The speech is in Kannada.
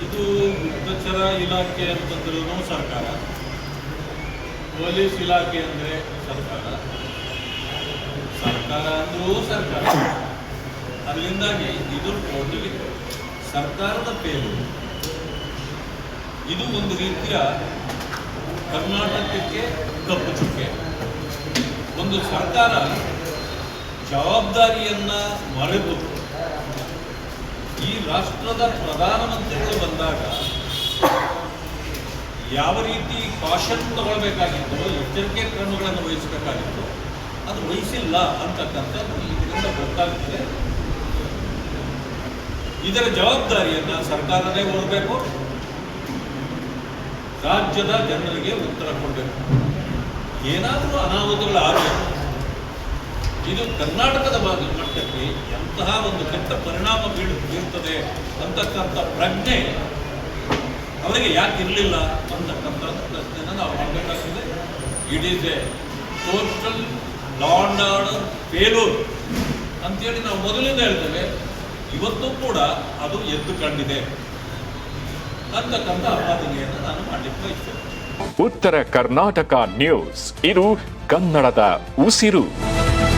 ಇದು ಗುಪ್ತಚರ ಇಲಾಖೆ ಅಂತಂದ್ರೂ ಸರ್ಕಾರ, ಪೊಲೀಸ್ ಇಲಾಖೆ ಅಂದರೆ ಸರ್ಕಾರ, ಸರ್ಕಾರ ಅಂದರೂ ಸರ್ಕಾರ. ಅದರಿಂದಾಗಿ ಇದು ಟೋಟಲಿ ಸರ್ಕಾರದ ಪೇರು. ಇದು ಒಂದು ರೀತಿಯ ಕರ್ನಾಟಕಕ್ಕೆ ಕಪ್ಪು ಚುಕ್ಕೆ. ಒಂದು ಸರ್ಕಾರ ಜವಾಬ್ದಾರಿಯನ್ನು ಮರೆತು ಈ ರಾಷ್ಟ್ರದ ಪ್ರಧಾನಮಂತ್ರಿಗಳು ಬಂದಾಗ ಯಾವ ರೀತಿ ಕಾಷನ್ ತಗೊಳ್ಬೇಕಾಗಿತ್ತು, ಎಚ್ಚರಿಕೆ ಕ್ರಮಗಳನ್ನು ವಹಿಸಬೇಕಾಗಿತ್ತು, ಅದು ವಹಿಸಿಲ್ಲ ಅಂತಕ್ಕಂಥದ್ದು ಇದರಿಂದ ಗೊತ್ತಾಗ್ತದೆ. ಇದರ ಜವಾಬ್ದಾರಿಯನ್ನು ಸರ್ಕಾರನೇ ಹೊರಬೇಕು, ರಾಜ್ಯದ ಜನರಿಗೆ ಉತ್ತರ ಕೊಡಬೇಕು. ಏನಾದರೂ ಅನಾಹುತಗಳು ಆಗಬೇಕು. ಇದು ಕರ್ನಾಟಕದ ಮಟ್ಟಕ್ಕೆ ಎಂತಹ ಒಂದು ಕೆಟ್ಟ ಪರಿಣಾಮ ಬೀರ್ತದೆ ಅಂತಕ್ಕಂಥ ಪ್ರಜ್ಞೆ ಅವರಿಗೆ ಯಾಕೆ ಇರಲಿಲ್ಲ ಅಂತಕ್ಕಂಥ ಪ್ರಶ್ನೆಯನ್ನು ನಾವು ಮಾಡಬೇಕಾಗ್ತದೆ. It is A total law and order failure ಅಂತೇಳಿ ನಾವು ಮೊದಲಿಂದ ಹೇಳ್ತೇವೆ. ಇವತ್ತು ಕೂಡ ಅದು ಎದ್ದು ಕಂಡಿದೆ ಅಂತಕ್ಕಂಥ ಆಪಾದನೆಯನ್ನು ನಾನು ಮಾಡಲಿಕ್ಕೆ ಬಯಸ್ತೇನೆ. ಉತ್ತರ ಕರ್ನಾಟಕ ನ್ಯೂಸ್, ಇದು ಕನ್ನಡದ ಉಸಿರು.